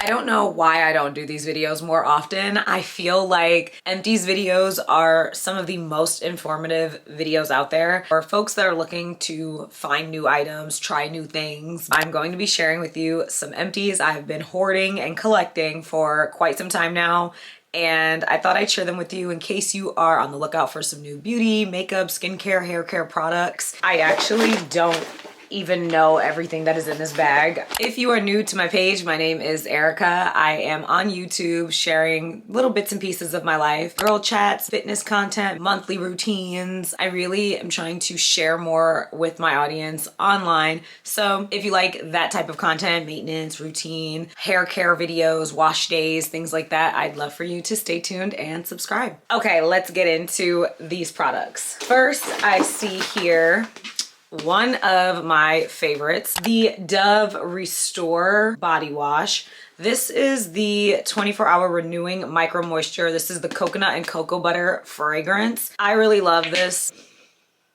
I don't know why I don't do these videos more often. I feel like Empties videos are some of the most informative videos out there for folks that are looking to find new items, try new things. I'm going to be sharing with you some Empties I have been hoarding and collecting for quite some time now. And I thought I'd share them with you in case you are on the lookout for some new beauty, makeup, skincare, hair care products. I actually don't even know everything that is in this bag. If you are new to my page, my name is Erica. I am on YouTube sharing little bits and pieces of my life, girl chats, fitness content, monthly routines. I really am trying to share more with my audience online. So if you like that type of content, maintenance, routine, hair care videos, wash days, things like that, I'd love for you to stay tuned and subscribe. Okay, let's get into these products. First, I see here one of my favorites, the Dove Restore Body Wash. This is the 24-hour renewing micro moisture. This is the coconut and cocoa butter fragrance. I really love this.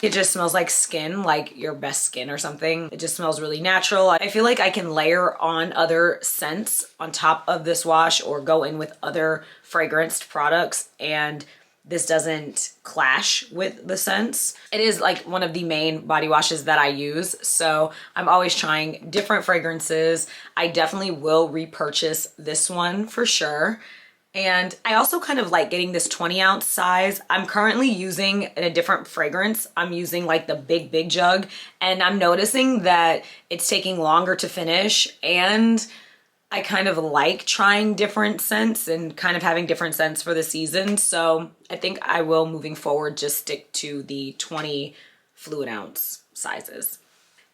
It just smells like skin, like your best skin or something. It just smells really natural. I feel like I can layer on other scents on top of this wash or go in with other fragranced products and this doesn't clash with the scents. It is like one of the main body washes that I use, so I'm always trying different fragrances. I definitely will repurchase this one for sure. And I also kind of like getting this 20-ounce size. I'm currently using a different fragrance. I'm using like the big jug, and I'm noticing that it's taking longer to finish, and I kind of like trying different scents and kind of having different scents for the season. So I think I will, moving forward, just stick to the 20 fluid ounce sizes.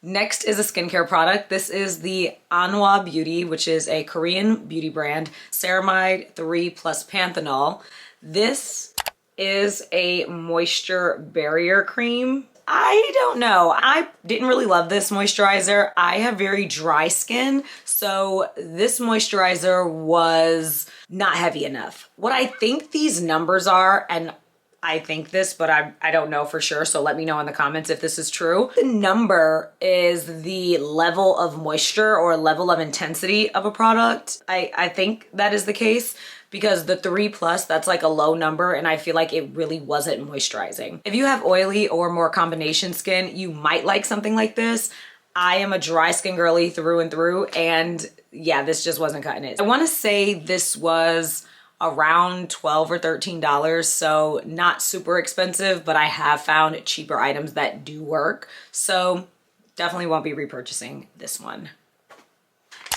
Next is a skincare product. This is the Anwa Beauty, which is a Korean beauty brand, Ceramide 3 plus Panthenol. This is a moisture barrier cream. I don't know. I didn't really love this moisturizer. I have very dry skin, so this moisturizer was not heavy enough. What I think these numbers are, and I think this, but I don't know for sure, so let me know in the comments if this is true. The number is the level of moisture or level of intensity of a product. I think that is the case, because the 3 plus, that's like a low number, and I feel like it really wasn't moisturizing. If you have oily or more combination skin, you might like something like this. I am a dry skin girly through and through, and yeah, this just wasn't cutting it. I wanna say this was around $12 or $13, so not super expensive, but I have found cheaper items that do work. So definitely won't be repurchasing this one.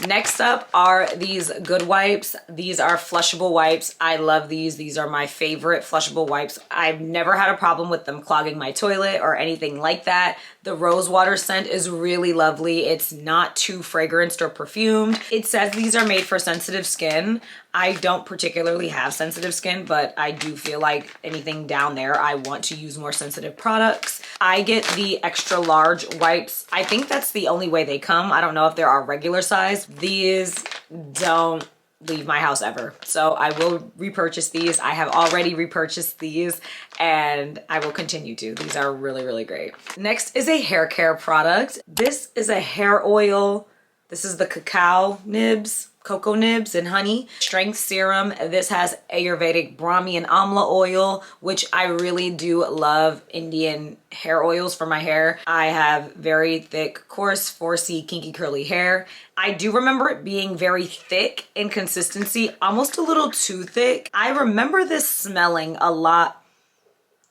Next up are these Good Wipes. These are flushable wipes. I love these. These are my favorite flushable wipes. I've never had a problem with them clogging my toilet or anything like that. The rose water scent is really lovely. It's not too fragranced or perfumed. It says these are made for sensitive skin. I don't particularly have sensitive skin, but I do feel like anything down there, I want to use more sensitive products. I get the extra large wipes. I think that's the only way they come. I don't know if there are regular size. These don't leave my house ever, so I will repurchase these. I have already repurchased these, and I will continue to. These are really great. Next is a hair care product. This is a hair oil. This is the cocoa nibs and honey strength serum. This has Ayurvedic Brahmi and Amla oil, which I really do love Indian hair oils for my hair. I have very thick, coarse, 4C, kinky, curly hair. I do remember it being very thick in consistency, almost a little too thick. I remember this smelling a lot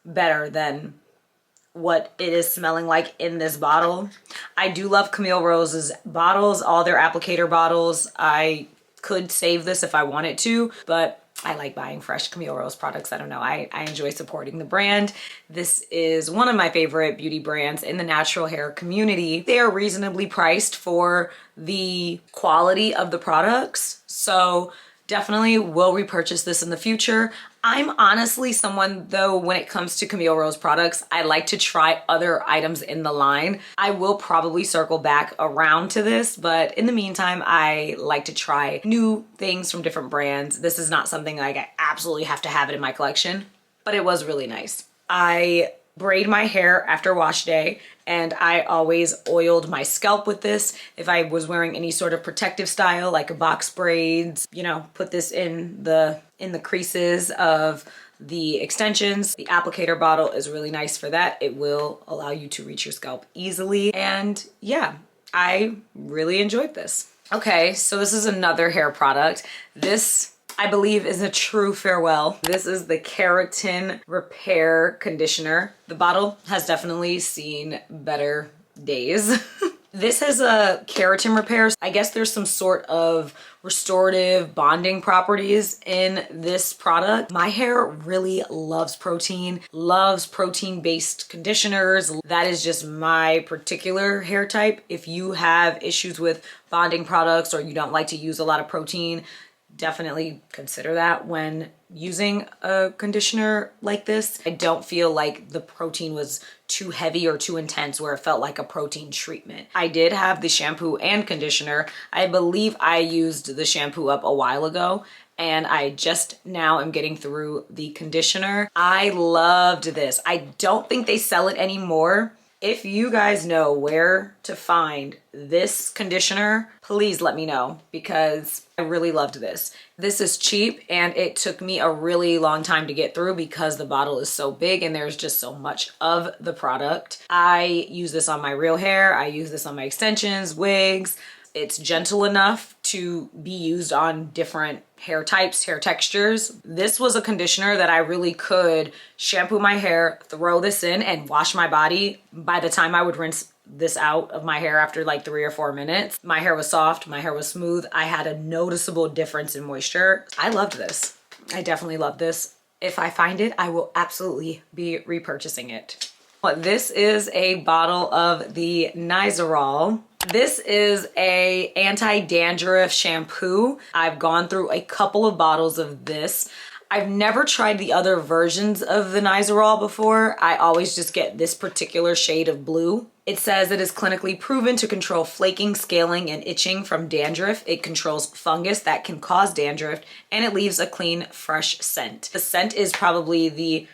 better than what it is smelling like in this bottle. I do love Camille Rose's bottles, all their applicator bottles. I could save this if I wanted to, but I like buying fresh Camille Rose products. I don't know, I enjoy supporting the brand. This is one of my favorite beauty brands in the natural hair community. They are reasonably priced for the quality of the products, so definitely will repurchase this in the future. I'm honestly someone, though, when it comes to Camille Rose products, I like to try other items in the line. I will probably circle back around to this, but in the meantime, I like to try new things from different brands. This is not something like I absolutely have to have it in my collection, but it was really nice. I braid my hair after wash day, and I always oiled my scalp with this. If I was wearing any sort of protective style like a box braids, you know, put this in the creases of the extensions. The applicator bottle is really nice for that. It will allow you to reach your scalp easily. And yeah, I really enjoyed this. Okay, so this is another hair product. This, I believe, is a true farewell. This is the Keratin Repair Conditioner. The bottle has definitely seen better days. This has a keratin repair. I guess there's some sort of restorative bonding properties in this product. My hair really loves protein-based conditioners. That is just my particular hair type. If you have issues with bonding products or you don't like to use a lot of protein, definitely consider that when using a conditioner like this. I don't feel like the protein was too heavy or too intense where it felt like a protein treatment. I did have the shampoo and conditioner. I believe I used the shampoo up a while ago, and I just now am getting through the conditioner. I loved this. I don't think they sell it anymore. If you guys know where to find this conditioner, please let me know, because I really loved this. This is cheap, and it took me a really long time to get through because the bottle is so big and there's just so much of the product. I use this on my real hair. I use this on my extensions, wigs. It's gentle enough to be used on different hair types, hair textures. This was a conditioner that I really could shampoo my hair, throw this in, and wash my body. By the time I would rinse this out of my hair after like 3 or 4 minutes, my hair was soft, my hair was smooth. I had a noticeable difference in moisture. I loved this. I definitely love this. If I find it, I will absolutely be repurchasing it. This is a bottle of the Naturium. This is a anti-dandruff shampoo. I've gone through a couple of bottles of this. I've never tried the other versions of the Naturium before. I always just get this particular shade of blue. It says it is clinically proven to control flaking, scaling, and itching from dandruff. It controls fungus that can cause dandruff, and it leaves a clean, fresh scent. The scent is probably the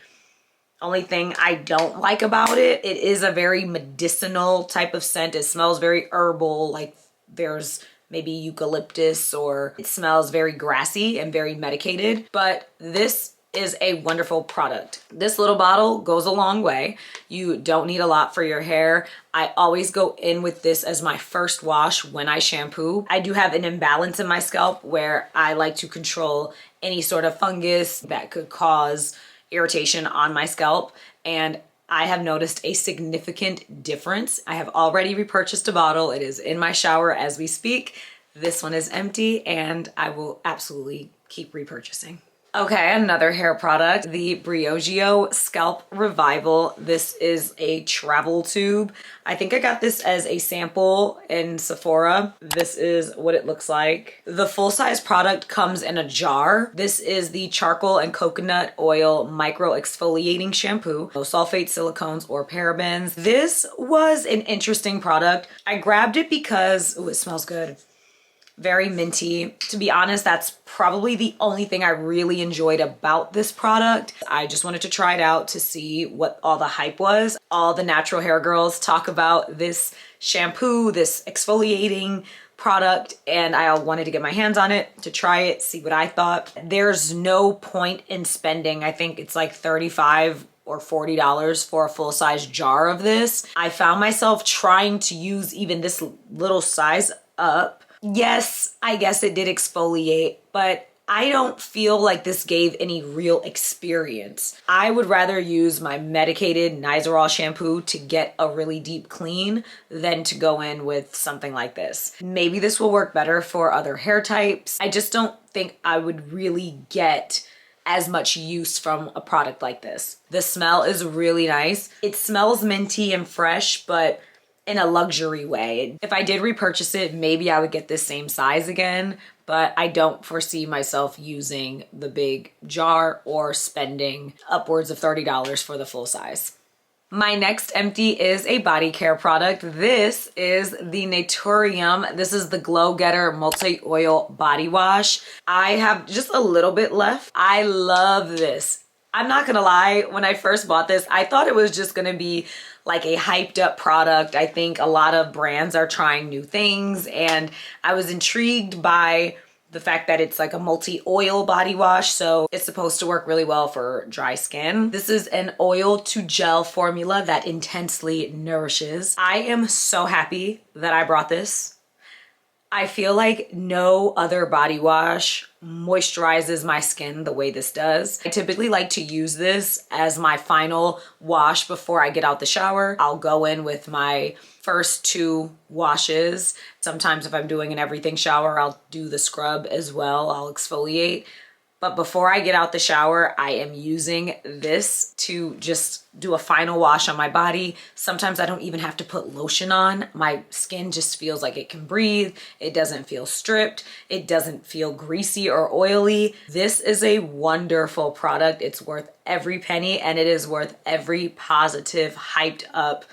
only thing I don't like about it. It is a very medicinal type of scent. It smells very herbal, like there's maybe eucalyptus, or it smells very grassy and very medicated, but this is a wonderful product. This little bottle goes a long way. You don't need a lot for your hair. I always go in with this as my first wash when I shampoo. I do have an imbalance in my scalp where I like to control any sort of fungus that could cause irritation on my scalp, and I have noticed a significant difference. I have already repurchased a bottle. It is in my shower as we speak. This one is empty, and I will absolutely keep repurchasing. Okay, another hair product, the Briogeo Scalp Revival. This is a travel tube. I think I got this as a sample in Sephora. This is what it looks like. The full-size product comes in a jar. This is the charcoal and coconut oil micro exfoliating shampoo. No sulfate, silicones, or parabens. This was an interesting product. I grabbed it because, ooh, it smells good. Very minty. To be honest, that's probably the only thing I really enjoyed about this product. I just wanted to try it out to see what all the hype was. All the natural hair girls talk about this shampoo, this exfoliating product, and I wanted to get my hands on it to try it, see what I thought. There's no point in spending, I think it's like $35 or $40 for a full-size jar of this. I found myself trying to use even this little size up. Yes, I guess it did exfoliate, but I don't feel like this gave any real experience. I would rather use my medicated Naturium shampoo to get a really deep clean than to go in with something like this. Maybe this will work better for other hair types. I just don't think I would really get as much use from a product like this. The smell is really nice. It smells minty and fresh, but in a luxury way. If I did repurchase it, maybe I would get this same size again, but I don't foresee myself using the big jar or spending upwards of $30 for the full size. My next empty is a body care product. This is the Naturium. This is the Glow Getter Multi-Oil Body Wash. I have just a little bit left. I love this. I'm not gonna lie, when I first bought this, I thought it was just gonna be like a hyped up product. I think a lot of brands are trying new things, and I was intrigued by the fact that it's like a multi-oil body wash, so it's supposed to work really well for dry skin. This is an oil to gel formula that intensely nourishes. I am so happy that I brought this. I feel like no other body wash moisturizes my skin the way this does. I typically like to use this as my final wash before I get out the shower. I'll go in with my first 2 washes. Sometimes if I'm doing an everything shower, I'll do the scrub as well. I'll exfoliate. But before I get out the shower, I am using this to just do a final wash on my body. Sometimes I don't even have to put lotion on. My skin just feels like it can breathe. It doesn't feel stripped. It doesn't feel greasy or oily. This is a wonderful product. It's worth every penny, and it is worth every positive, hyped up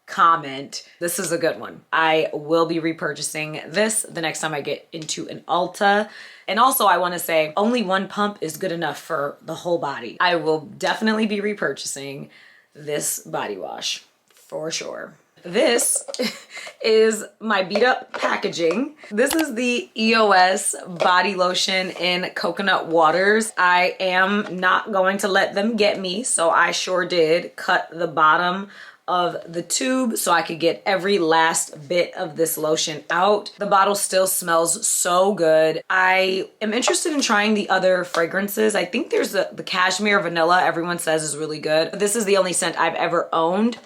comment. This is a good one. I will be repurchasing this the next time I get into an Ulta. And also I want to say only 1 pump is good enough for the whole body. I will definitely be repurchasing this body wash for sure. This is my beat up packaging. This is the EOS body lotion in coconut waters. I am not going to let them get me, so I sure did cut the bottom of the tube so I could get every last bit of this lotion out. The bottle still smells so good. I am interested in trying the other fragrances. I think there's the cashmere vanilla everyone says is really good. This is the only scent I've ever owned,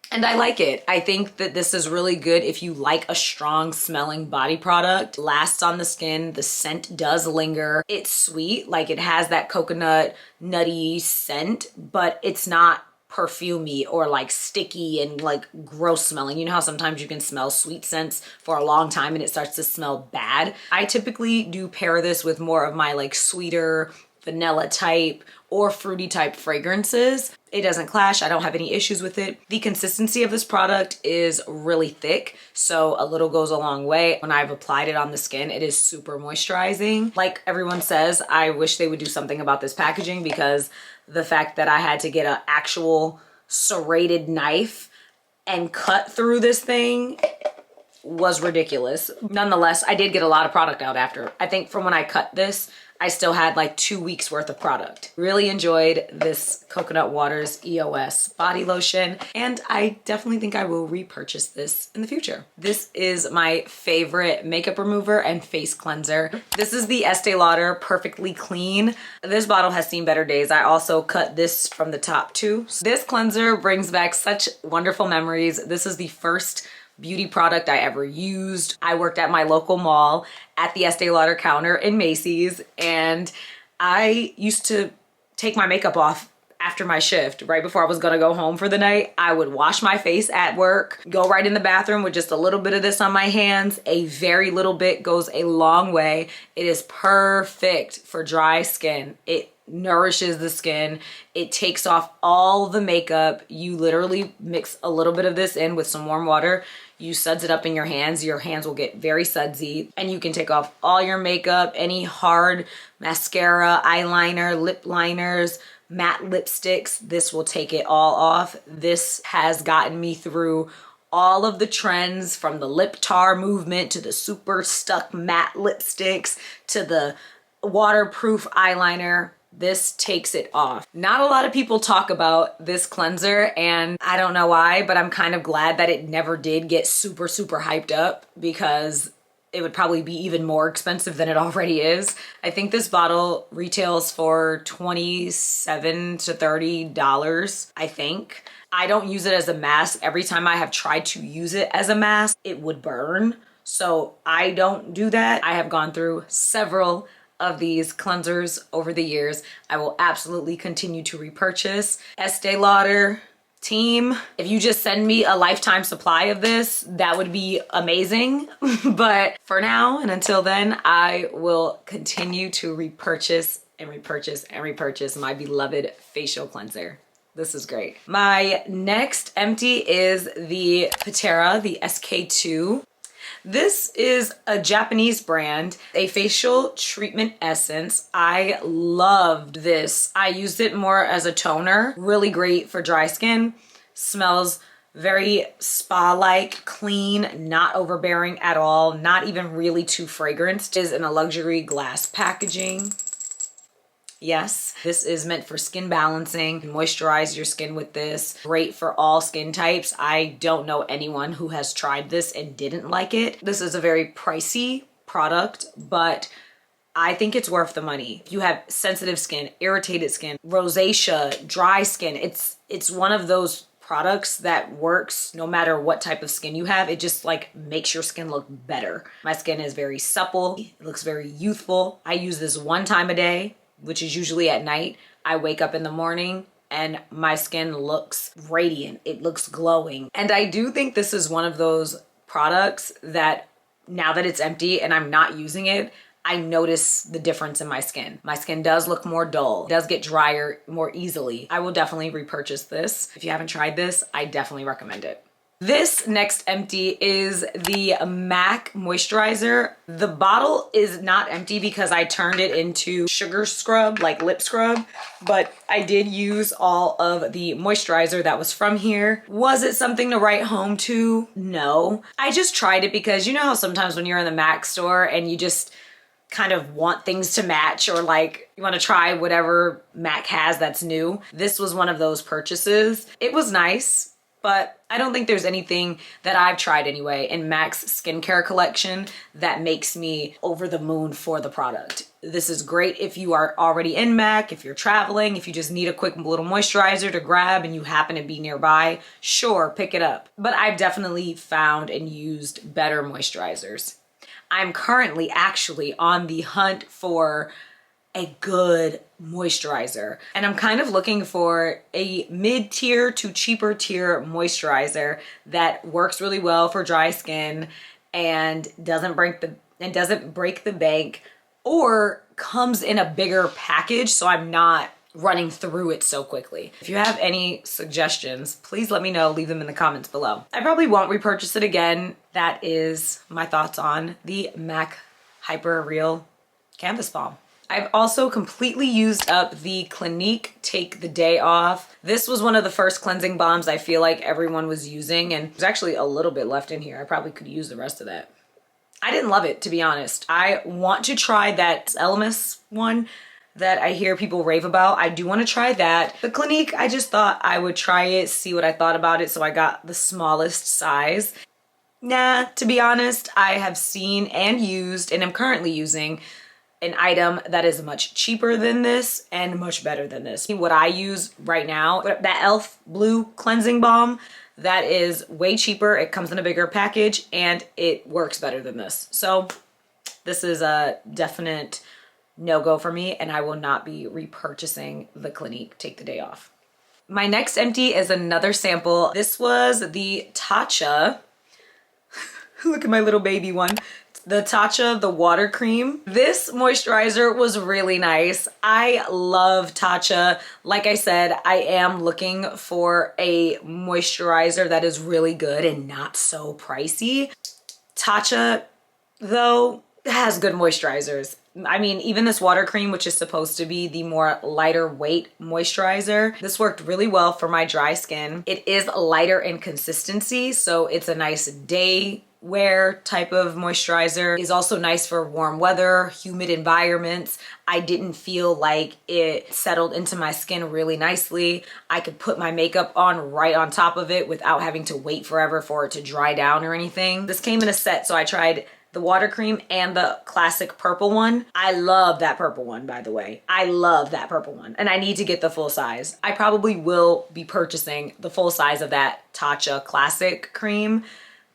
and I like it. I think that this is really good if you like a strong smelling body product. Lasts on the skin, the scent does linger. It's sweet, like it has that coconut nutty scent, but it's not perfumey or like sticky and like gross smelling. You know how sometimes you can smell sweet scents for a long time and it starts to smell bad? I typically do pair this with more of my like sweeter vanilla type or fruity type fragrances. It doesn't clash. I don't have any issues with it. The consistency of this product is really thick, so a little goes a long way. When I've applied it on the skin, it is super moisturizing. Like everyone says, I wish they would do something about this packaging, because the fact that I had to get an actual serrated knife and cut through this thing was ridiculous. Nonetheless, I did get a lot of product out after. I think from when I cut this, I still had like 2 weeks worth of product. Really enjoyed this Coconut Waters EOS body lotion, and I definitely think I will repurchase this in the future. This is my favorite makeup remover and face cleanser. This is the Estee Lauder Perfectly Clean. This bottle has seen better days. I also cut this from the top too. This cleanser brings back such wonderful memories. This is the first beauty product I ever used. I worked at my local mall at the Estee Lauder counter in Macy's, and I used to take my makeup off after my shift, right before I was gonna go home for the night. I would wash my face at work, go right in the bathroom with just a little bit of this on my hands. A very little bit goes a long way. It is perfect for dry skin. It nourishes the skin. It takes off all the makeup. You literally mix a little bit of this in with some warm water. You suds it up in your hands will get very sudsy, and you can take off all your makeup, any hard mascara, eyeliner, lip liners, matte lipsticks. This will take it all off. This has gotten me through all of the trends, from the lip tar movement to the super stuck matte lipsticks to the waterproof eyeliner. This takes it off. Not a lot of people talk about this cleanser, and I don't know why, but I'm kind of glad that it never did get super, super hyped up, because it would probably be even more expensive than it already is. I think this bottle retails for $27 to $30, I think. I don't use it as a mask. Every time I have tried to use it as a mask, it would burn. So I don't do that. I have gone through several of these cleansers over the years. I will absolutely continue to repurchase. Estee Lauder team, if you just send me a lifetime supply of this, that would be amazing. But for now and until then, I will continue to repurchase and repurchase and repurchase my beloved facial cleanser. This is great. My next empty is the Patera, the SK2. This is a Japanese brand, a facial treatment essence. I loved this. I used it more as a toner. Really great for dry skin. Smells very spa-like, clean, not overbearing at all, not even really too fragrant. It is in a luxury glass packaging. Yes, this is meant for skin balancing. Moisturize your skin with this. Great for all skin types. I don't know anyone who has tried this and didn't like it. This is a very pricey product, but I think it's worth the money. If you have sensitive skin, irritated skin, rosacea, dry skin, it's one of those products that works no matter what type of skin you have. It just like makes your skin look better. My skin is very supple. It looks very youthful. I use this one time a day, which is usually at night. I wake up in the morning and my skin looks radiant. It looks glowing. And I do think this is one of those products that now that it's empty and I'm not using it, I notice the difference in my skin. My skin does look more dull. It does get drier more easily. I will definitely repurchase this. If you haven't tried this, I definitely recommend it. This next empty is the MAC moisturizer. The bottle is not empty because I turned it into sugar scrub, like lip scrub, but I did use all of the moisturizer that was from here. Was it something to write home to? No. I just tried it because you know how sometimes when you're in the MAC store and you just kind of want things to match, or like you want to try whatever MAC has that's new. This was one of those purchases. It was nice, but I don't think there's anything that I've tried anyway in MAC's skincare collection that makes me over the moon for the product. This is great if you are already in MAC, if you're traveling, if you just need a quick little moisturizer to grab and you happen to be nearby, sure, pick it up. But I've definitely found and used better moisturizers. I'm currently actually on the hunt for a good moisturizer, and I'm kind of looking for a mid-tier to cheaper tier moisturizer that works really well for dry skin and doesn't break the bank, or comes in a bigger package so I'm not running through it so quickly. If you have any suggestions, please let me know. Leave them in the comments below. I probably won't repurchase it again. That is my thoughts on the MAC Hyper Real Canvas Balm. I've also completely used up the Clinique Take the Day Off. This was one of the first cleansing balms I feel like everyone was using, and there's actually a little bit left in here. I probably could use the rest of that. I didn't love it, to be honest. I want to try that Elemis one that I hear people rave about. I do want to try that. The Clinique, I just thought I would try it, see what I thought about it, so I got the smallest size. Nah, to be honest, I have seen and used, and I'm currently using, an item that is much cheaper than this and much better than this. What I use right now, that e.l.f. Blue Cleansing Balm, that is way cheaper. It comes in a bigger package and it works better than this. So this is a definite no-go for me, and I will not be repurchasing the Clinique Take the Day Off. My next empty is another sample. This was the Tatcha. Look at my little baby one. The Tatcha, the water cream. This moisturizer was really nice. I love Tatcha. Like I said, I am looking for a moisturizer that is really good and not so pricey. Tatcha, though, has good moisturizers. I mean, even this water cream, which is supposed to be the more lighter weight moisturizer, this worked really well for my dry skin. It is lighter in consistency, so it's a nice day wear type of moisturizer. Is also nice for warm weather, humid environments. I didn't feel like it settled into my skin really nicely. I could put my makeup on right on top of it without having to wait forever for it to dry down or anything. This came in a set, so I tried the water cream and the classic purple one. I love that purple one, by the way. I love that purple one, and I need to get the full size. I probably will be purchasing the full size of that Tatcha classic cream,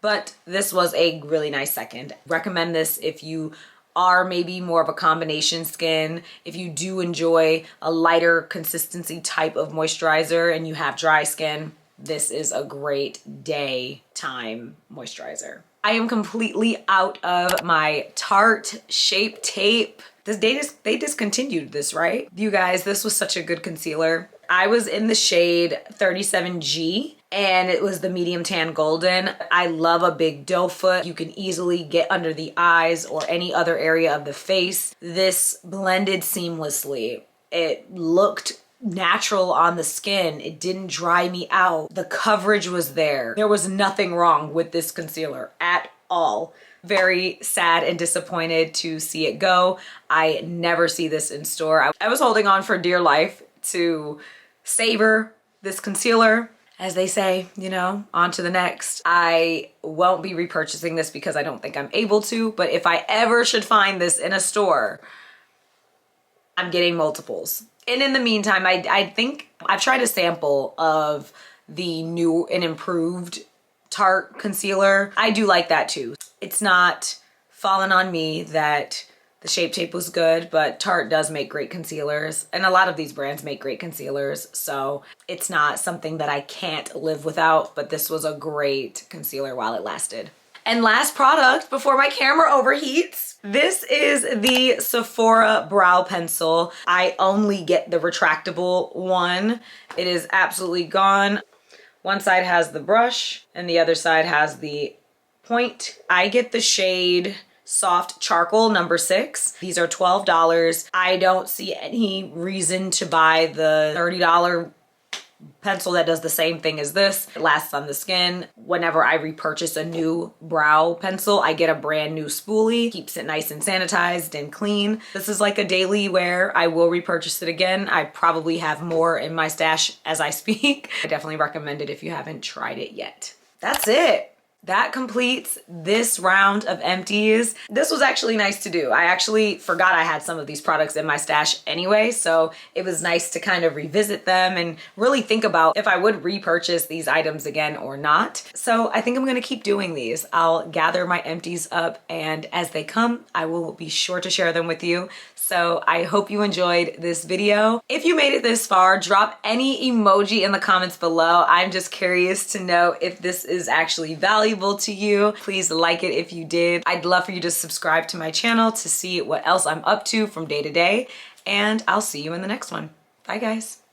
but this was a really nice second. Recommend this if you are maybe more of a combination skin, if you do enjoy a lighter consistency type of moisturizer and you have dry skin. This is a great daytime moisturizer. I am completely out of my Tarte Shape Tape. They discontinued this, right? You guys, this was such a good concealer. I was in the shade 37G, and it was the medium tan golden. I love a big doe foot. You can easily get under the eyes or any other area of the face. This blended seamlessly. It looked natural on the skin. It didn't dry me out. The coverage was there. There was nothing wrong with this concealer at all. Very sad and disappointed to see it go. I never see this in store. I was holding on for dear life to savor this concealer. As they say, you know, on to the next. I won't be repurchasing this because I don't think I'm able to, but if I ever should find this in a store, I'm getting multiples. And in the meantime, I think I've tried a sample of the new and improved Tarte concealer. I do like that too. It's not fallen on me that the Shape Tape was good, but Tarte does make great concealers, and a lot of these brands make great concealers, so it's not something that I can't live without, but this was a great concealer while it lasted. And last product before my camera overheats, this is the Sephora Brow Pencil. I only get the retractable one. It is absolutely gone. One side has the brush and the other side has the point. I get the shade Soft Charcoal number 6. These are $12. I don't see any reason to buy the $30 pencil that does the same thing as this. It lasts on the skin. Whenever I repurchase a new brow pencil, I get a brand new spoolie. Keeps it nice and sanitized and clean. This is like a daily wear. I will repurchase it again. I probably have more in my stash as I speak. I definitely recommend it if you haven't tried it yet. That's it. That completes this round of empties. This was actually nice to do. I actually forgot I had some of these products in my stash anyway, so it was nice to kind of revisit them and really think about if I would repurchase these items again or not. So I think I'm gonna keep doing these. I'll gather my empties up, and as they come, I will be sure to share them with you. So I hope you enjoyed this video. If you made it this far, drop any emoji in the comments below. I'm just curious to know if this is actually valuable to you. Please like it if you did. I'd love for you to subscribe to my channel to see what else I'm up to from day to day. And I'll see you in the next one. Bye guys.